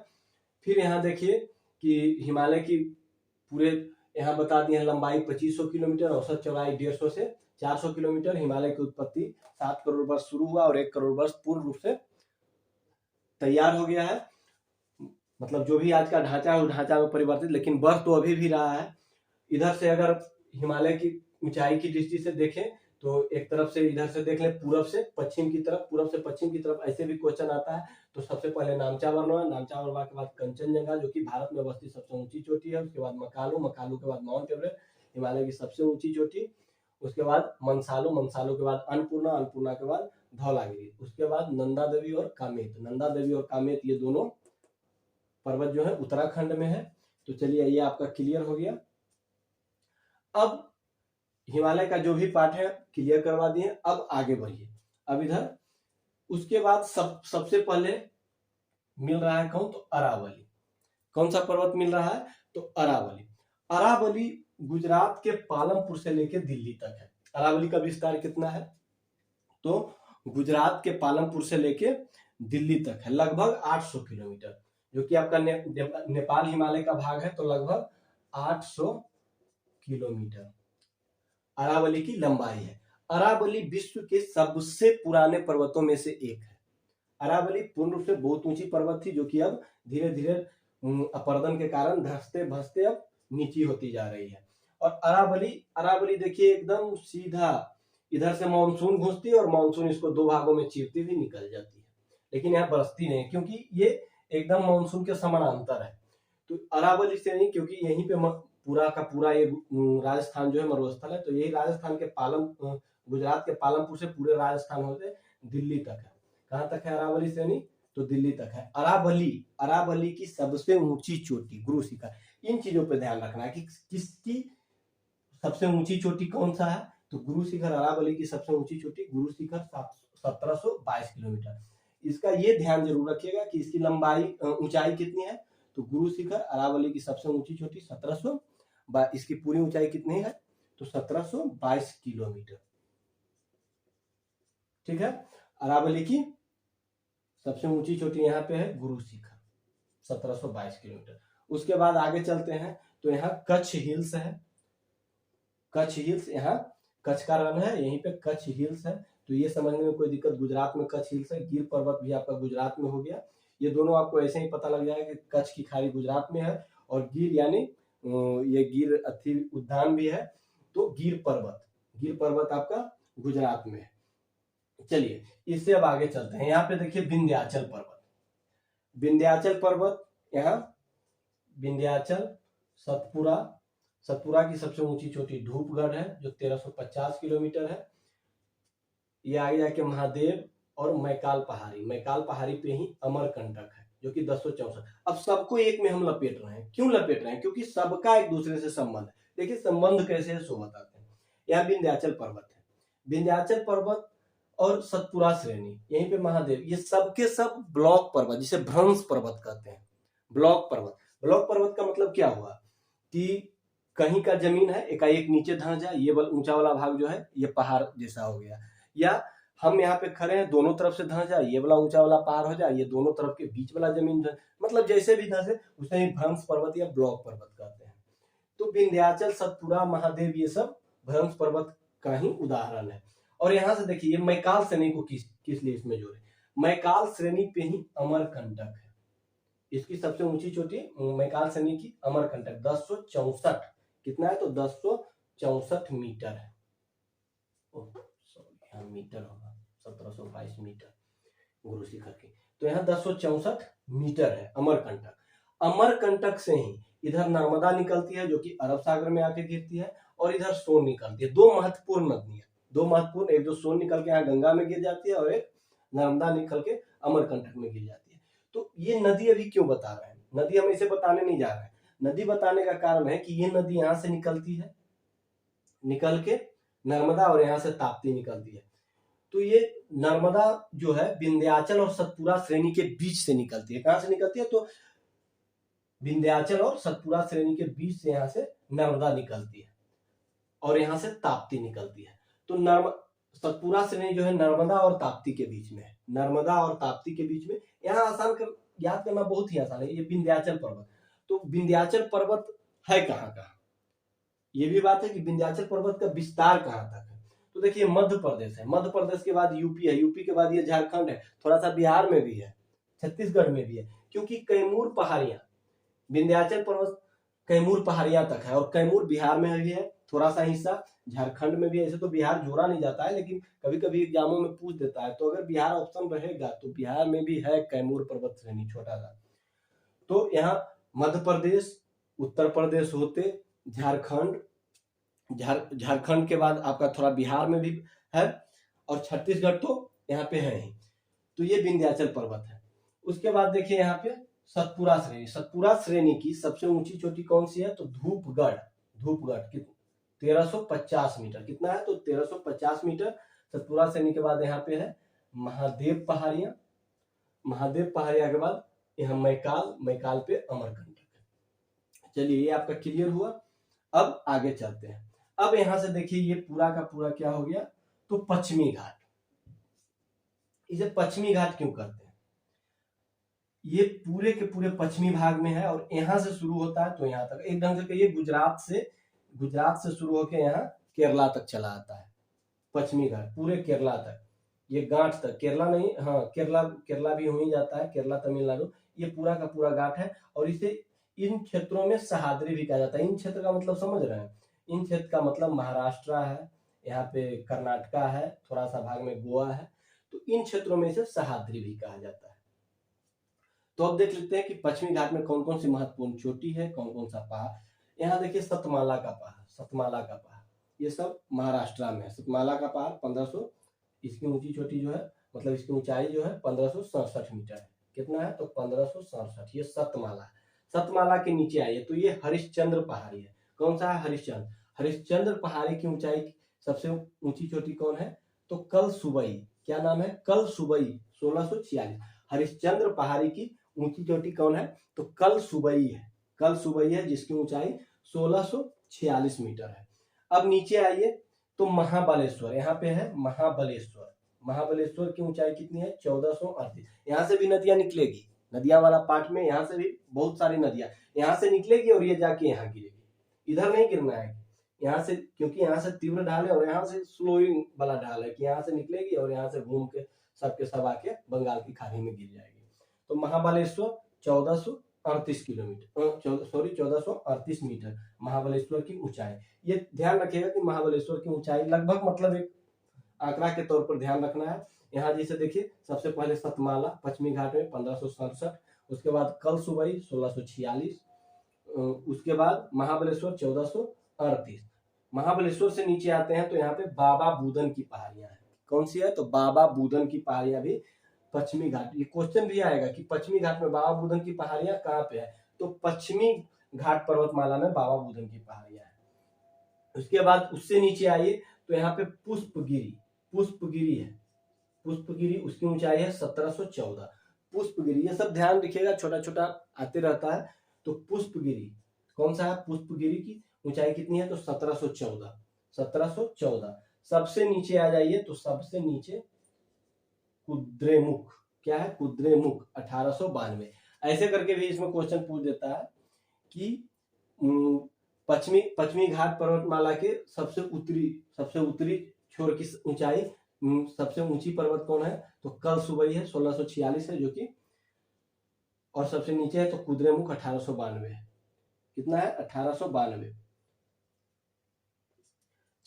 फिर यहाँ देखिए कि हिमालय की पूरे यहाँ बता दिए हैं, लंबाई 2500 किलोमीटर, औसत चौड़ाई 150 से 400 किलोमीटर। हिमालय की उत्पत्ति 7 करोड़ वर्ष शुरू हुआ और 1 करोड़ वर्ष पूर्ण रूप से तैयार हो गया है। मतलब जो भी आज का ढांचा है उस ढांचा में परिवर्तित, लेकिन बढ़ तो अभी भी रहा है। इधर से अगर हिमालय की ऊंचाई की दृष्टि से देखें तो एक तरफ से इधर से देख लें, पूरब से पश्चिम की तरफ, पूरब से पश्चिम की तरफ, ऐसे भी क्वेश्चन आता है। तो सबसे पहले नामचा वर्मा, नामचा वर्मा के बाद कंचनजंगा जो कि भारत में अवस्थित सबसे ऊंची चोटी है। उसके बाद मकालू, मकालू के बाद माउंट एवरेस्ट हिमालय की सबसे ऊंची चोटी। उसके बाद मनसालू, मनसालू के बाद अन्नपूर्णा, अन्नपूर्णा के बाद धौलागिरी। उसके बाद नंदा देवी और कामेत, नंदा देवी और कामेत ये दोनों पर्वत जो है उत्तराखंड में है। तो चलिए ये आपका क्लियर हो गया। अब हिमालय का जो भी पार्ट है क्लियर करवा दिए, अब आगे बढ़िए। अब इधर उसके बाद सबसे पहले मिल रहा है कौन तो अरावली। कौन सा पर्वत मिल रहा है तो अरावली। अरावली गुजरात के पालमपुर से लेकर दिल्ली तक है। अरावली का विस्तार कितना है तो गुजरात के पालमपुर से लेकर दिल्ली तक है, लगभग 800 किलोमीटर, जो कि आपका नेपाल हिमालय का भाग है। तो लगभग 800 किलोमीटर अरावली की लंबाई है। अरावली विश्व के सबसे पुराने पर्वतों में से एक है। अरावली पूर्ण रूप से बहुत ऊंची पर्वत थी, जो कि अब धीरे धीरे अपरदन के कारण धंसते भसते अब नीची होती जा रही है। और अरावली देखिए एकदम सीधा, इधर से मानसून घुसती है और मानसून इसको दो भागों में चीरती हुई निकल जाती है, लेकिन यहाँ बरसती नहीं, क्योंकि ये एकदम मानसून के समानांतर है। तो अरावली से नहीं, क्योंकि यहीं पे पूरा का पूरा ये राजस्थान जो है मरुस्थल है। तो यही राजस्थान के गुजरात के पालमपुर से पूरे राजस्थान होते दिल्ली तक है। कहाँ तक है अरावली श्रेणी तो दिल्ली तक है। अरावली की सबसे ऊंची चोटी गुरु शिखर। इन चीजों पे ध्यान रखना है कि किसकी सबसे ऊंची चोटी कौन सा है तो गुरु शिखर। अरावली की सबसे ऊंची चोटी गुरु शिखर 1722 किलोमीटर। इसका ये ध्यान जरूर रखिएगा कि इसकी लंबाई ऊंचाई कितनी है तो गुरु शिखर अरावली की सबसे ऊंची चोटी 1700, इसकी पूरी ऊंचाई कितनी है तो 1722 किलोमीटर। ठीक है, अरावली की सबसे ऊंची चोटी यहाँ पे है गुरु शिखर 1722 किलोमीटर। उसके बाद आगे चलते हैं तो यहाँ कच्छ हिल्स है। कच्छ हिल्स, यहाँ कच्छ का रण है, यहीं पे कच्छ हिल्स है। तो ये समझने में कोई दिक्कत, गुजरात में कच्छ हिल्स है। गिर पर्वत भी आपका गुजरात में हो गया। ये दोनों आपको ऐसे ही पता लग जाएगा कि कच्छ की खाड़ी गुजरात में है और गिर यानी ये गिर अति उद्यान भी है। तो गिर पर्वत आपका गुजरात में है। चलिए इससे अब आगे चलते हैं। यहाँ पे देखिए विंध्याचल पर्वत। विंध्याचल पर्वत, यहाँ विंध्याचल, सतपुरा की सबसे ऊंची चोटी धूपगढ़ है जो 1350 किलोमीटर है। ये आगे जाके महादेव और मैकाल पहाड़ी पे ही अमरकंटक है जो कि 1064। अब सबको एक में हम लपेट रहे हैं। क्यों लपेट रहे हैं? क्योंकि सबका एक दूसरे से संबंध है। देखिए संबंध कैसे है सो बताते हैं। यहाँ विंध्याचल पर्वत है, विंध्याचल पर्वत और सतपुरा श्रेणी, यहीं पे महादेव, ये सबके सब ब्लॉक पर्वत, जिसे भ्रंश पर्वत कहते हैं। ब्लॉक पर्वत का मतलब क्या हुआ कि कहीं का जमीन है एकाएक नीचे धंस जाए, ये ऊंचा वाला भाग जो है ये पहाड़ जैसा हो गया, या हम यहाँ पे खड़े हैं दोनों तरफ से धंस जाए, ये वाला ऊंचा वाला पहाड़ हो जाए, ये दोनों तरफ के बीच वाला जमीन मतलब जैसे भी धंसे उसे ही भ्रंश पर्वत या ब्लॉक पर्वत कहते हैं। तो विंध्याचल, सतपुड़ा, महादेव ये सब भ्रंश पर्वत का ही उदाहरण है। और यहाँ से देखिए ये मैकाल श्रेणी को किस लिए इसमें जोड़े, मैकाल श्रेणी पे ही अमरकंटक है, इसकी सबसे ऊंची चोटी मैकाल श्रेणी की अमरकंटक 1064, कितना है तो 1064 मीटर है, यहाँ मीटर होगा 1722 मीटर गुरु शिखर की, तो यहाँ 1064 मीटर है अमरकंटक। अमरकंटक से ही इधर नर्मदा निकलती है जो कि अरब सागर में आके गिरती है, और इधर सोन निकलती है। दो महत्वपूर्ण नदियां, दो महत्वपूर्ण, एक जो सोन निकल के यहाँ गंगा में गिर जाती है और एक नर्मदा निकल के अमरकंटक में गिर जाती है। तो ये नदी अभी क्यों बता रहे हैं, नदी हम इसे बताने नहीं जा रहे हैं, नदी बताने का कारण है कि ये नदी यहाँ से निकलती है, निकल के नर्मदा, और यहाँ से ताप्ती निकलती है। तो ये नर्मदा जो है विंध्याचल और सतपुड़ा श्रेणी के बीच से निकलती है। कहां से निकलती है तो विंध्याचल और सतपुड़ा श्रेणी के बीच से यहाँ से नर्मदा निकलती है, और यहाँ से ताप्ती निकलती है। तो सतपुड़ा श्रेणी जो है नर्मदा और ताप्ती के बीच में है, नर्मदा और ताप्ती के बीच में। यहाँ याद करना बहुत ही आसान है, ये विंध्याचल पर्वत। तो विंध्याचल पर्वत है कहाँ का, ये भी बात है कि विंध्याचल पर्वत का विस्तार कहाँ तक है। तो देखिए मध्य प्रदेश है, मध्य प्रदेश के बाद यूपी है, यूपी के बाद ये झारखंड है, थोड़ा सा बिहार में भी है, छत्तीसगढ़ में भी है, क्योंकि कैमूर पहाड़ियां, विंध्याचल पर्वत कैमूर पहाड़ियां तक है, और कैमूर बिहार में भी है, थोड़ा सा हिस्सा झारखंड में भी है। ऐसे तो बिहार जोड़ा नहीं जाता है, लेकिन कभी कभी एग्जामों में पूछ देता है, तो अगर बिहार ऑप्शन रहेगा तो बिहार में भी है कैमूर पर्वत श्रेणी छोटा सा। तो यहाँ मध्य प्रदेश, उत्तर प्रदेश होते झारखंड, झारखंड के बाद आपका थोड़ा बिहार में भी है, और छत्तीसगढ़ तो यहाँ पे है ही। तो ये विंध्याचल पर्वत है। उसके बाद देखिए यहाँ पे सतपुड़ा श्रेणी, सतपुड़ा श्रेणी की सबसे ऊंची चोटी कौन सी है तो धूपगढ़, धूपगढ़ 1350 मीटर, कितना है तो 1350 मीटर। सतपुड़ा श्रेणी के बाद यहाँ पे है महादेव पहाड़ियां, महादेव पहाड़ियां के बाद यहाँ मैकाल, मैकाल पे अमरकंटक। चलिए ये आपका क्लियर हुआ। अब आगे चलते हैं। अब यहां से देखिए ये पूरा का पूरा क्या हो गया तो पश्चिमी घाट। इसे पश्चिमी घाट क्यों करते हैं, ये पूरे के पूरे पश्चिमी भाग में है, और यहां से शुरू होता है तो यहाँ तक, एक ढंग से कहिए गुजरात से शुरू होकर यहाँ केरला तक चला आता है पश्चिमी घाट, पूरे केरला तक, ये गांठ तक, केरला नहीं, हाँ केरला भी हो ही जाता है, केरला तमिलनाडु, ये पूरा का पूरा घाट है। और इसे इन क्षेत्रों में सह्याद्री भी कहा जाता है। इन क्षेत्र का मतलब समझ रहे हैं, इन क्षेत्र का मतलब महाराष्ट्र है, यहाँ पे कर्नाटका है, थोड़ा सा भाग में गोवा है, तो इन क्षेत्रों में इसे सह्याद्री भी कहा जाता है। तो अब देख लेते हैं कि पश्चिमी घाट में कौन कौन सी महत्वपूर्ण चोटी है, कौन कौन सा पहाड़। यहाँ देखिए सतमाला का पहाड़, सतमाला का पहाड़, ये सब महाराष्ट्र में है। सतमाला का पहाड़ 1500, इसकी ऊंची चोटी जो है मतलब इसकी ऊंचाई जो है 1567 मीटर है, कितना है तो 1567, ये सतमाला है। सतमाला के नीचे आइए तो ये हरिश्चंद्र पहाड़ी है। कौन सा है हरिश्चंद्र, हरिश्चंद्र पहाड़ी की ऊंचाई सबसे ऊंची चोटी कौन है तो कल सुबई, क्या नाम है कल सुबई 1646। हरिश्चंद्र पहाड़ी की ऊंची चोटी कौन है तो कल सुबई है, कल सुबई है जिसकी ऊंचाई 1646 मीटर है। अब नीचे आइए तो महाबलेश्वर, यहाँ पे है महाबलेश्वर, महाबलेश्वर की ऊंचाई कितनी है 1438। यहाँ से भी नदियां निकलेगी, नदियां वाला पार्ट में यहाँ से भी बहुत सारी नदियां यहाँ से निकलेगी और ये जाके यहाँ गिरेगी, इधर नहीं गिरना है यहाँ से, क्योंकि यहाँ से तीव्र ढाल है और यहाँ से स्लोइंग वाला ढाल है कि यहाँ से निकलेगी और यहाँ से घूम के सबके सब आके बंगाल की खाड़ी में गिर जाएगी। तो Mahabaleshwar 1438 kilometre, sorry 1438 metre Mahabaleshwar की ऊंचाई। ये ध्यान रखिएगा कि महाबलेश्वर की ऊंचाई लगभग मतलब एक आंकड़ा के तौर पर ध्यान रखना है। यहाँ जैसे देखिए सबसे पहले सतमाला पश्चिमी घाट में 1567, उसके बाद कल सुबई 1646, उसके बाद महाबलेश्वर 1438। महाबलेश्वर से नीचे आते हैं तो यहाँ पे बाबा बूदन की पहाड़ियां हैं। कौन सी है तो बाबा बूदन की पहाड़ियां भी पश्चिमी घाट, ये क्वेश्चन भी आएगा कि पश्चिमी घाट में बाबा बूदन की पहाड़ियां कहाँ पे है तो पश्चिमी घाट पर्वतमाला में बाबा बूदन की पहाड़ियां है। उसके बाद उससे नीचे आइए तो यहाँ पे पुष्पगिरी, पुष्पगिरी है, पुष्पगिरी उसकी ऊंचाई है 1714। पुष्पगिरी ये सब ध्यान रखिएगा, छोटा छोटा आते रहता है। तो पुष्पगिरी कौन सा है, पुष्पगिरी की ऊंचाई कितनी है तो 1714। सबसे नीचे आ जाइए तो सबसे नीचे कुद्रेमुख, क्या है कुद्रेमुख 1892। ऐसे करके भी इसमें क्वेश्चन पूछ देता है कि पश्चिमी पश्चिमी घाट पर्वतमाला के सबसे उत्तरी छोर की ऊंचाई, सबसे ऊंची पर्वत कौन है तो कल सुबह है 1646 है जो कि, और सबसे नीचे है तो कुद्रेमुख 1892 है। कितना है 1892।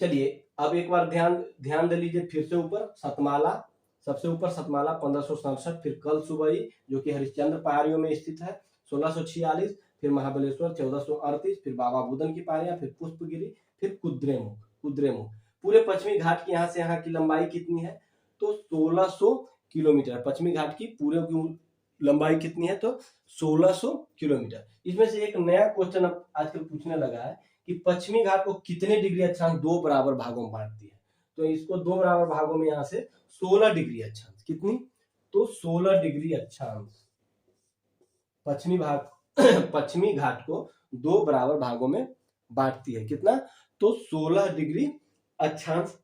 चलिए अब एक बार ध्यान दे लीजिए फिर से ऊपर सतमाला, सबसे ऊपर सतमाला 1567, फिर कल सुबई जो कि हरिश्चंद्र पहाड़ियों में स्थित है 1646, फिर महाबलेश्वर 1438, फिर बाबा बुदन की पहाड़ियां, फिर पुष्पगिरी, फिर कुद्रेमुख। पूरे पश्चिमी घाट की यहाँ से यहाँ की लंबाई कितनी है तो 1600 किलोमीटर। पश्चिमी घाट की पूरे की लंबाई कितनी है तो 1600 किलोमीटर। इसमें से एक नया क्वेश्चन अब आजकल पूछने लगा है कि पश्चिमी घाट को कितने डिग्री अक्षांश दो बराबर भागों में बांटती है, तो इसको दो बराबर भागों में यहाँ से 16 डिग्री अक्षांश, कितनी तो 16 डिग्री अक्षांश पश्चिमी घाट को दो बराबर भागों में बांटती है। कितना तो 16 डिग्री अक्षांश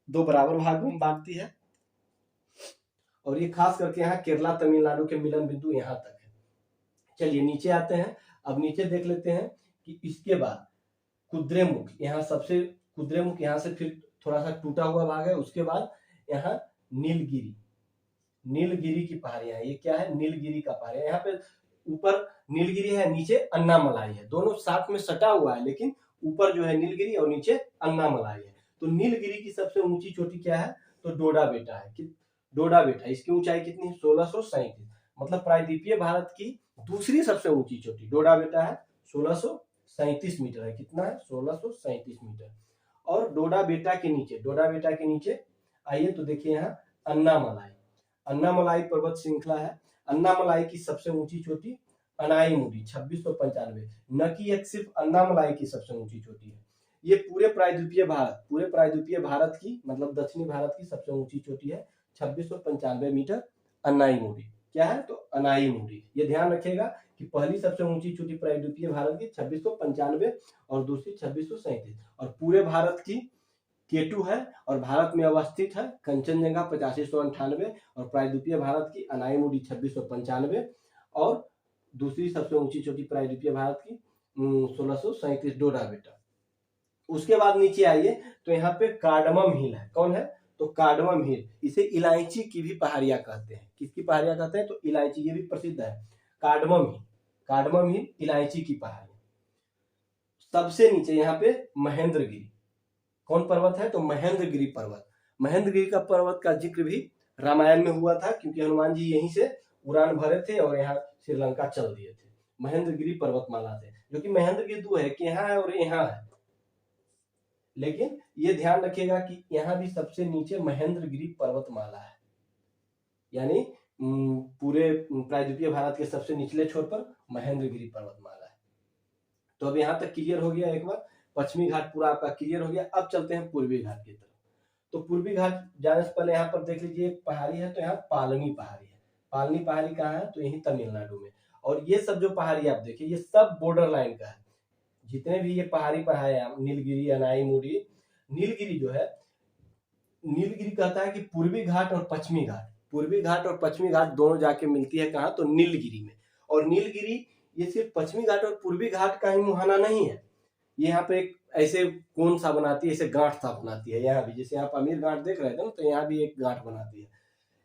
दो बराबर भागों में बांटती है। और ये खास करके यहाँ केरला तमिलनाडु के मिलन बिंदु यहाँ तक है। चलिए नीचे आते हैं, अब नीचे देख लेते हैं कि इसके बाद कुद्रेमुख, कुद्रेमुख यहाँ से फिर थोड़ा सा टूटा हुआ भाग है। उसके बाद यहाँ नीलगिरी की पहाड़ियां, ये क्या है नीलगिरी का पहाड़ है। यहाँ पे ऊपर नीलगिरी है, नीचे अन्नामलाई है, दोनों साथ में सटा हुआ है, लेकिन ऊपर जो है नीलगिरी और नीचे अन्नामलाई है। तो नीलगिरी की सबसे ऊंची चोटी क्या है तो डोडा बेटा है। डोडा बेटा, इसकी ऊंचाई कितनी है 1637, मतलब प्रायद्वीपीय भारत की दूसरी सबसे ऊंची चोटी डोडा बेटा है 1637 मीटर है। कितना है 1637 मीटर। और डोडा बेटा के नीचे आइए तो देखिए यहाँ अन्नामलाई पर्वत श्रृंखला है। अन्नामलाई की सबसे ऊंची चोटी अनाईमुडी 2695, न कि एक सिर्फ अन्नामलाई की सबसे ऊंची चोटी है, ये पूरे प्रायद्वीपीय भारत की मतलब दक्षिणी भारत की सबसे ऊंची चोटी है 2695 मीटर अनाईमुडी। क्या है तो अनाईमुडी। ये ध्यान रखिएगा कि पहली सबसे ऊंची चोटी प्रायद्वीपीय भारत की 2695 और दूसरी 2637, और पूरे भारत की केटू है और भारत में अवस्थित है कंचनजंगा 8598, और प्रायद्वीपीय भारत की अनाईमुडी 2695 और दूसरी सबसे ऊंची चोटी प्रायद्वीपीय भारत की 1637 डोडा बेटा। उसके बाद नीचे आइए तो यहाँ पे कार्डमम हिल है। कौन है तो कार्डमम हिल, इसे इलायची की भी पहाड़ियां कहते हैं। किसकी पहाड़ियां कहते हैं तो इलायची, ये भी प्रसिद्ध है कार्डमम हिल इलायची की पहाड़ियां। सबसे नीचे यहाँ पे महेंद्रगिरी, कौन पर्वत है तो महेंद्रगिरी पर्वत का जिक्र भी रामायण में हुआ था, क्योंकि हनुमान जी यहीं से उड़ान भरे थे और यहाँ श्रीलंका चल दिए थे महेंद्रगिरी पर्वतमाला से, जो कि महेंद्रगिरी दो है कि यहाँ है और यहाँ है। लेकिन ये ध्यान रखिएगा कि यहाँ भी सबसे नीचे महेंद्रगिरी पर्वतमाला है, यानी पूरे प्रायद्वीपीय भारत के सबसे निचले छोर पर महेंद्रगिरी पर्वतमाला है। तो अब यहाँ तक क्लियर हो गया, एक बार पश्चिमी घाट पूरा आपका क्लियर हो गया। अब चलते हैं पूर्वी घाट की तरफ। तो पूर्वी घाट जाने से पहले यहाँ पर देख लीजिए एक पहाड़ी है, तो यहाँ पालनी पहाड़ी है। पालनी पहाड़ी कहाँ है तो यही तमिलनाडु में। और ये सब जो पहाड़ी आप देखिए ये सब बॉर्डर लाइन का है। जितने भी ये पहाड़ी पर है नीलगिरी अनाईमुडी, नीलगिरी जो है, नीलगिरी कहता है कि पूर्वी घाट और पश्चिमी घाट दोनों जाके मिलती है कहाँ तो नीलगिरी में। और नीलगिरी ये सिर्फ पश्चिमी घाट और पूर्वी घाट का ही मुहाना नहीं है, ये यहाँ पे एक ऐसे कोन सा बनाती है, ऐसे गांठ सा बनाती है। यहाँ भी जैसे आप अमीर घाट देख रहे थे ना, तो यहाँ भी एक गांठ बनाती है।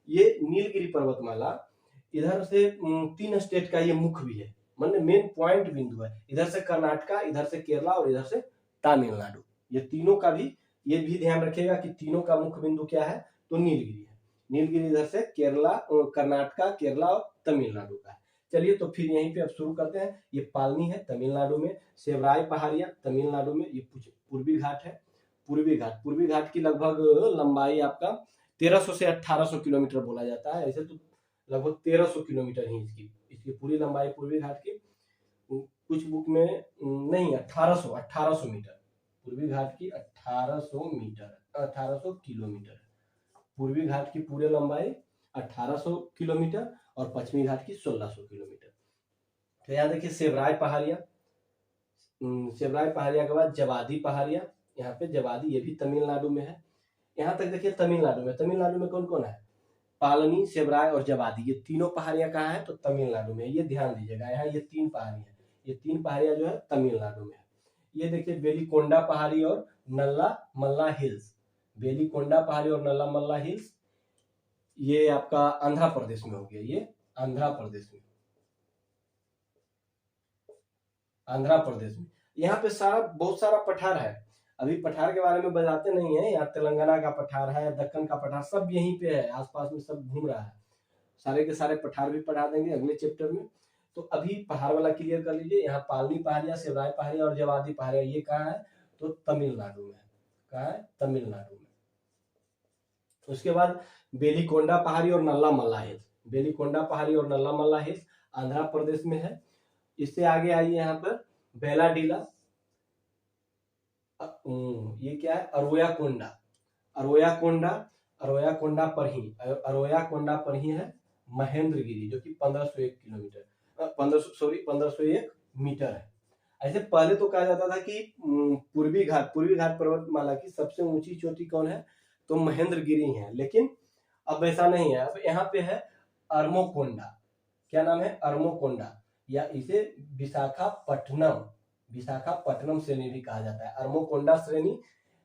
ये नीलगिरी पर्वतमाला इधर से 3 स्टेट का ये मुख भी है, मतलब मेन पॉइंट बिंदु है। इधर से कर्नाटका, इधर से केरला और इधर से तमिलनाडु, ये तीनों का भी ये भी ध्यान रखिएगा कि तीनों का मुख्य बिंदु क्या है तो नीलगिरी है। नीलगिरी इधर से केरला, कर्नाटका, केरला और तमिलनाडु का है। चलिए तो फिर यहीं पे अब शुरू करते हैं। ये पालनी है तमिलनाडु में, सेवराई पहाड़ियां तमिलनाडु में, ये पूर्वी घाट है। पूर्वी घाट की लगभग लंबाई आपका 1300 से 1800 किलोमीटर बोला जाता है। ऐसे तो लगभग 1300 किलोमीटर ही इसकी पूरी लंबाई पूर्वी घाट की। कुछ बुक में नहीं 1800 मीटर पूर्वी घाट की 1800 किलोमीटर। पूर्वी घाट की पूरे लंबाई 1800 किलोमीटर और पश्चिमी घाट की 1600 किलोमीटर। तो यहाँ देखिए सेवराई पहाड़ियां, सेबराई पहाड़िया के बाद जवादी पहाड़िया, यहाँ पे जवादी, ये भी तमिलनाडु में है। यहाँ तक देखिए तमिलनाडु में कौन कौन है, पालनी, सेबराय और जवादी, ये तीनों पहाड़ियां कहाँ है, तो तमिलनाडु में। ये ध्यान दीजिएगा, यहाँ ये तीन पहाड़ियां, ये तीन पहाड़ियां जो है तमिलनाडु में है। ये देखिए बेलीकोंडा पहाड़ी और नल्ला मल्ला हिल्स, बेलीकोंडा पहाड़ी और नल्ला मल्ला हिल्स, ये आपका आंध्र प्रदेश में हो गया, ये आंध्र प्रदेश में, आंध्र प्रदेश में। यहाँ पे बहुत सारा पठार है। अभी पठार के बारे में बताते नहीं है, यहाँ तेलंगाना का पठार है, दक्कन का पठार, सब यहीं पे है, आसपास में सब घूम रहा है। सारे के सारे पठार भी पढ़ा देंगे अगले चैप्टर में। तो अभी पहाड़ वाला क्लियर कर लीजिए। यहाँ पालनी पहाड़िया, सेबराय पहाड़िया और जवादी पहाड़िया, ये कहाँ है, तो तमिलनाडु में है। कहाँ है, तमिलनाडु में। उसके बाद बेलीकोंडा पहाड़ी और नल्ला मल्ला हिल्स, बेलीकोंडा पहाड़ी और नल्ला मल्ला हिल्स आंध्र प्रदेश में है। इससे आगे आइए, यहाँ पर बेलाडीला, ये क्या है, अरोयाकोंडा, अरोयाकोंडा, अरोयाकोंडा पर ही, अरोयाकोंडा पर ही है महेंद्रगिरी, जो कि 1501 किलोमीटर 1501 मीटर है। ऐसे पहले तो कहा जाता था कि पूर्वी घाट पर्वतमाला की सबसे ऊंची चोटी कौन है, तो महेंद्रगिरी है, लेकिन अब ऐसा नहीं है। अब यहाँ पे है अरमोकोंडा, क्या नाम है, अरमोकोंडा, या इसे विशाखापट्टनम श्रेणी भी कहा जाता है, अरमोकोंडा श्रेणी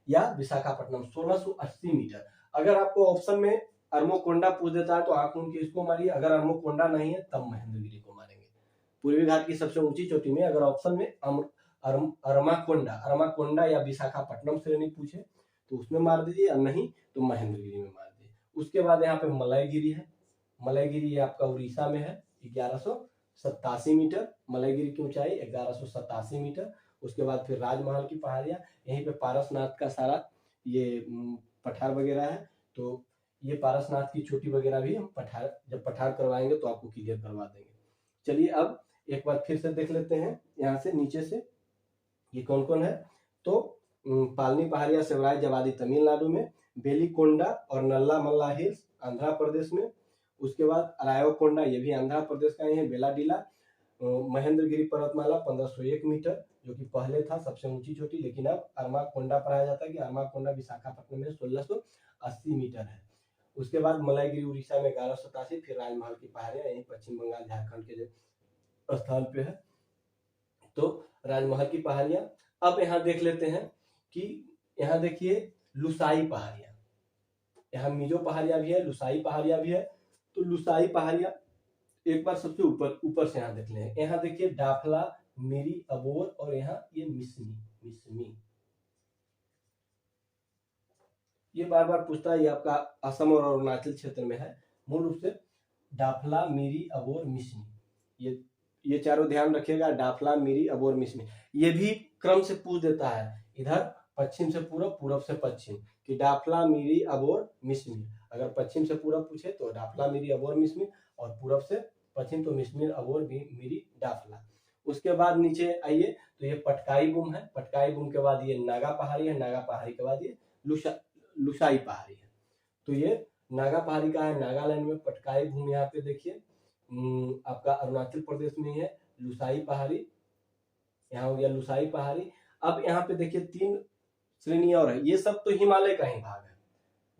या विशाखापट्टनम, 1680 मीटर। अगर आपको ऑप्शन में अरमोकोंडा पूछ देता है तो आंख उनकी इसको मारिए, अगर अरमोकोंडा नहीं है तब महेंद्रगिरी को मारेंगे। पूर्वी घाट की सबसे ऊंची चोटी में अगर ऑप्शन में अरमाकोंडा या विशाखापट्टनम श्रेणी पूछे तो उसमें मार दीजिए, और नहीं तो महेंद्रगिरी में मार दीजिए। उसके बाद यहाँ पे मलयगिरी है, मलयगिरी आपका उड़ीसा में है, 1187 मीटर, मलयगिरी की ऊंचाई 1187 मीटर। उसके बाद फिर राजमहल की पहाड़ियां, यहीं पे पारसनाथ का सारा ये पठार वगैरह है। तो ये पारसनाथ की चोटी वगैरह भी हम जब पठार करवाएंगे तो आपको क्लियर करवा देंगे। चलिए अब एक बार फिर से देख लेते हैं, यहाँ से नीचे से ये कौन कौन है, तो पालनी पहाड़िया, सेबराय, जवादी तमिलनाडु में, बेलीकोंडा और नल्ला मल्ला हिल्स आंध्र प्रदेश में। उसके बाद अरायोकोंडा, ये भी आंध्र प्रदेश का ही है। बेलाडीला, महेंद्रगिरी पर्वतमाला 1501 मीटर, जो कि पहले था सबसे ऊंची चोटी, लेकिन अब अरमाकोंडा पाया जाता है कि अरमाकोंडा विशाखापट्टनम में 1680 मीटर है। उसके बाद मलयगिरी उड़ीसा में 1187, फिर राजमहल की पहाड़ियां यही पश्चिम बंगाल झारखंड के स्थान पे है, तो राजमहल की पहाड़ियां। अब यहाँ देख लेते हैं कि यहाँ देखिए लुसाई पहाड़ियां, यहाँ मिजो पहाड़ियां भी है, लुसाई पहाड़ियां भी है। तो लुसाई पहाड़ियां एक बार सबसे ऊपर से यहाँ देख लें, यहाँ देखिए डाफला, मिरी, अबोर और यहाँ ये मिसमी। ये बार बार पूछता है, ये आपका असम और अरुणाचल क्षेत्र में है। मूल रूप से डाफला, मिरी, अबोर, मिसमी, ये चारों ध्यान रखिएगा, डाफला, मिरी, अबोर, मिसमी। ये भी क्रम से पूछ देता है, इधर पश्चिम से पूरब, पूरब से पश्चिम, कि डाफला, मिरी, अबोर, मिसमी। अगर पश्चिम से पूरब पूछे तो डाफला, मिरी, अबोर, मिसमी, और पूरब से पश्चिम तो मिसमी, अबोर, मिरी, डाफला। उसके बाद नीचे आइए तो ये पटकाई बुम है, पटकाई बुम के बाद ये नागा पहाड़ी है, नागा पहाड़ी के बाद ये लुसाई पहाड़ी है। तो ये नागा पहाड़ी का है, नागालैंड में। पटकाई भूमि यहाँ पे देखिए आपका अरुणाचल प्रदेश में है। लुसाई पहाड़ी, यहाँ हो गया लुसाई पहाड़ी। अब यहाँ पे देखिए 3 श्रेणी और है, ये सब तो हिमालय का ही भाग है,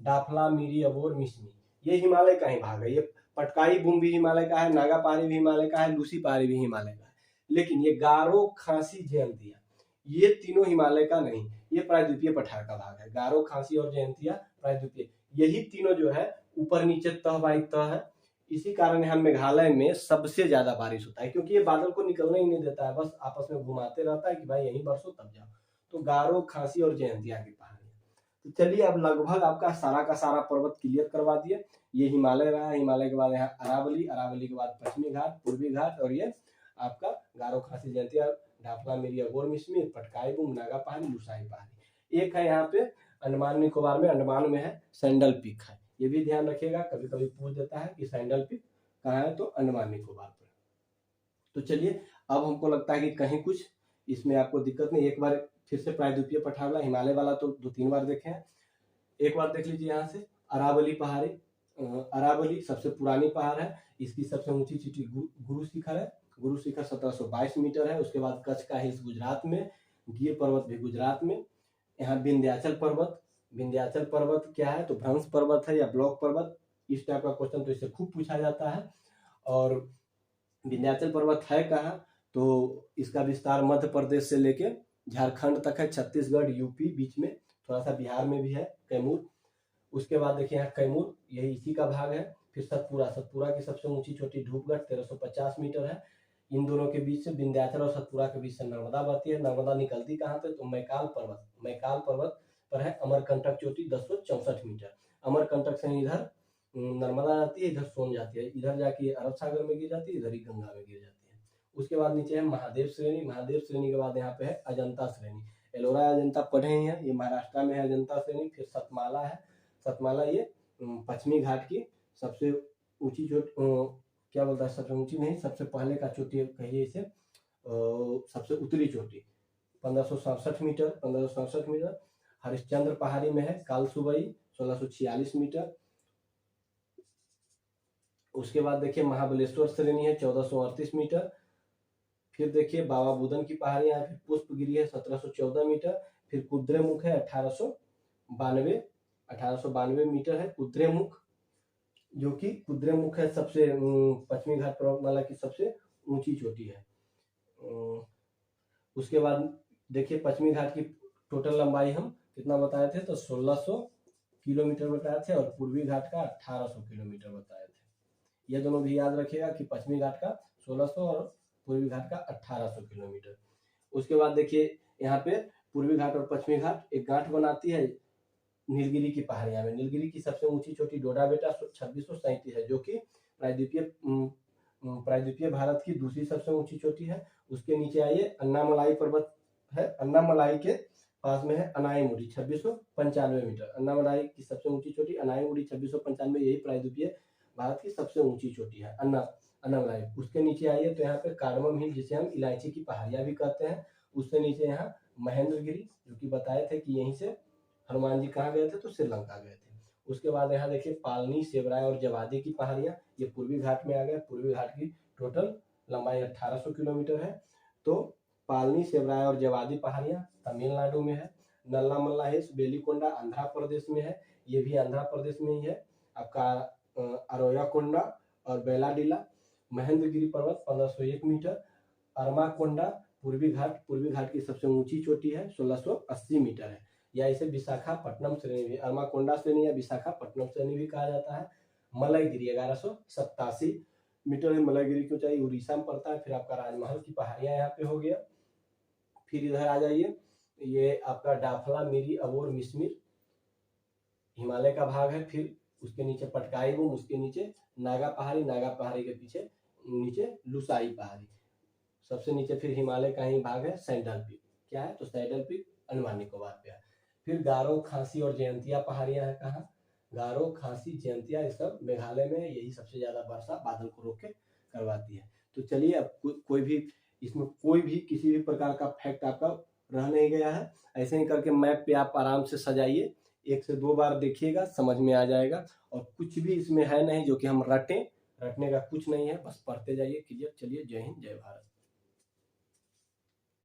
डाफला, मिरी, अबोर, मिसमी, ये हिमालय का ही भाग है। ये पटकाई भूमि भी हिमालय का है, नागा पहाड़ी भी हिमालय का है, लूसी पहाड़ी भी हिमालय का है। लेकिन ये गारो, खासी, जयंतिया, ये तीनों हिमालय का नहीं, ये प्रायद्वीपीय पठार का भाग है। गारो, खासी और जयंतिया प्रायद्वीपीय, यही तीनों जो है ऊपर नीचे तह बाई तह है। इसी कारण यहाँ मेघालय में सबसे ज्यादा बारिश होता है, क्योंकि ये बादल को निकलने ही नहीं देता है, बस आपस में घुमाते रहता है कि भाई यहीं बरसो तब जाओ। तो गारो, खासी और जयंतिया की पहाड़ी। तो चलिए अब लगभग आपका सारा का सारा पर्वत क्लियर करवा दिए। ये हिमालय रहा, हिमालय के बाद यहाँ अरावली, अरावली के बाद पश्चिमी घाट, पूर्वी घाट, और ये आपका गारो, खासी, जयंतिया, डाफला, मिरी, अबोर, मिसमी, पटकाई बुम, नागा पहाड़ी, लुसाई पहाड़ी। एक है यहाँ पे अंडमान निकोबार में, अंडमान में है सैंडल पीक है, ये भी ध्यान रखिएगा, कभी कभी पूछ देता है कि सैंडल पीक कहाँ है, तो अंडमान निकोबार पर। तो चलिए अब हमको लगता है कि कहीं कुछ इसमें आपको दिक्कत नहीं। एक बार फिर से प्रायद्वीपीय पठार वाला, हिमालय वाला तो 2-3 बार देखे हैं, एक बार देख लीजिए। यहाँ से अरावली पहाड़ी, अरावली सबसे पुरानी पहाड़ है, इसकी सबसे ऊंची चोटी गुरु शिखर है, गुरु शिखर 1722 मीटर है। उसके बाद कच्छ का हिल्स गुजरात में, गिर पर्वत भी गुजरात में। यहाँ विंध्याचल पर्वत, विंध्याचल पर्वत क्या है तो भ्रंश पर्वत है या ब्लॉक पर्वत, इस टाइप का क्वेश्चन तो इससे खूब पूछा जाता है। और विंध्याचल पर्वत है कहाँ तो इसका विस्तार मध्य प्रदेश से लेके झारखंड तक है, छत्तीसगढ़ यूपी बीच में, थोड़ा सा बिहार में भी है कैमूर। उसके बाद देखिए यहाँ कैमूर, यही इसी का भाग है। फिर सतपुरा, सतपुरा की सबसे ऊंची चोटी धूपगढ़ 1350 मीटर है। इन दोनों के बीच से, विंध्याचल और सतपुरा के बीच से नर्मदा बहती है। नर्मदा निकलती कहाँ पे तो मैकाल पर्वत, मैकाल पर्वत पर है अमरकंटक चोटी 1064 मीटर। अमरकंटक से इधर नर्मदा जाती है, इधर सोन जाती है, इधर जाके अरब सागर में गिर जाती है, इधर ही गंगा में गिर जाती है। उसके बाद नीचे है महादेव श्रेणी, महादेव श्रेणी के बाद यहाँ पे है अजंता श्रेणी। एलोरा अजंता पढ़े ही हैं, ये महाराष्ट्र में है अजंता श्रेणी। फिर सतमाला है, सतमाला ये पश्चिमी घाट की सबसे ऊंची चोटी, क्या बोलता है, सबसे ऊंची नहीं, सबसे पहले का चोटी कहिए इसे, सबसे उत्तरी चोटी 1567 मीटर, 1567 मीटर। हरिश्चंद्र पहाड़ी में है कालसुबई 1646 मीटर। उसके बाद देखिए महाबलेश्वर श्रेणी है 1438 मीटर। फिर देखिए बाबा बुदन की पहाड़ियां है, फिर पुष्पगिरी है 1714 मीटर। फिर कुद्रेमुख है 1892 मीटर है कुद्रेमुख, जो कि कुद्रेमुख है सबसे पश्चिमी घाट पर्वतमाला की सबसे ऊंची चोटी है। उसके बाद देखिए पश्चिमी घाट की टोटल लंबाई हम कितना बताए थे तो 1600 किलोमीटर बताए थे, और पूर्वी घाट का 1800 किलोमीटर बताए थे। ये दोनों भी याद रखिएगा कि पश्चिमी घाट का 1600 और पूर्वी घाट का 1800 किलोमीटर। उसके बाद देखिए यहाँ पे पूर्वी घाट और पश्चिमी घाट एक गांठ बनाती है नीलगिरी की पहाड़ियां में। नीलगिरी की सबसे ऊंची चोटी डोडा बेटा 2637 है, जो कि प्रायद्वीपीय भारत की दूसरी सबसे ऊंची चोटी है। उसके नीचे आइए अन्नामलाई पर्वत है, अन्नामलाई के पास में है अनाईमुड़ी 2695 मीटर। अन्नामलाई की सबसे ऊंची चोटी अनाईमुड़ी 2695, यही प्रायद्वीपीय भारत की सबसे ऊंची चोटी है अन्नामलाई। उसके नीचे आइए तो यहाँ पे कार्डमम हिल, जिसे हम इलायची की पहाड़ियां भी कहते हैं। उससे नीचे यहाँ महेंद्रगिरी, जो कि बताए थे कि यहीं से हनुमान जी कहाँ गए थे तो श्रीलंका गए थे। उसके बाद यहाँ देखिए पालनी, सेवराय और जवादी की पहाड़ियां, ये पूर्वी घाट में आ गए। पूर्वी घाट की टोटल लंबाई 1800 किलोमीटर है। तो पालनी, सेवराय और जवादी पहाड़ियां तमिलनाडु में है। नल्ला मल्ला हिल्स बेलीकोंडा आंध्र प्रदेश में है, ये भी आंध्र प्रदेश में ही है। आपका अरोयाकोंडा और बेलाडीला। महेंद्रगिरी पर्वत 1501 मीटर। अरमाकोंडा पूर्वी घाट की सबसे ऊंची चोटी है 1680 मीटर है, या इसे विशाखापट्टनम श्रेणी भी, अरमाकोंडा श्रेणी या विशाखापट्टनम श्रेणी भी कहा जाता है। मलयगिरी 1187 मीटर है, मलयगिरी की ऊंचाई उड़ीसा में पड़ता है। फिर आपका राजमहल की पहाड़ियां यहाँ पे हो गया। फिर इधर आ जाइए, ये आपका डाफला, मिरी, अबोर, मिसमिर हिमालय का भाग है। फिर उसके नीचे पटकाई गुम, उसके नीचे नागा पहाड़ी, नागा पहाड़ी के पीछे नीचे लुसाई पहाड़ी, सबसे नीचे फिर हिमालय का ही भाग है सैंडल पीक। क्या है तो सैंडल पीक अंडमान निकोबार पे है। फिर गारो, खासी और जयंतिया पहाड़ियां हैं कहाँ, गारो, खासी, जयंतिया, ये सब मेघालय में, यही सबसे ज्यादा वर्षा बादल को रोक के करवाती है। तो चलिए अब कोई भी इसमें कोई भी किसी भी प्रकार का फैक्ट आपका रह नहीं गया है। ऐसे ही करके मैप पे आप आराम से सजाइए, 1 से 2 बार देखिएगा, समझ में आ जाएगा। और कुछ भी इसमें है नहीं जो कि हम रटने का कुछ नहीं है, बस पढ़ते जाइए, क्लियर। चलिए, जय हिंद, जय भारत।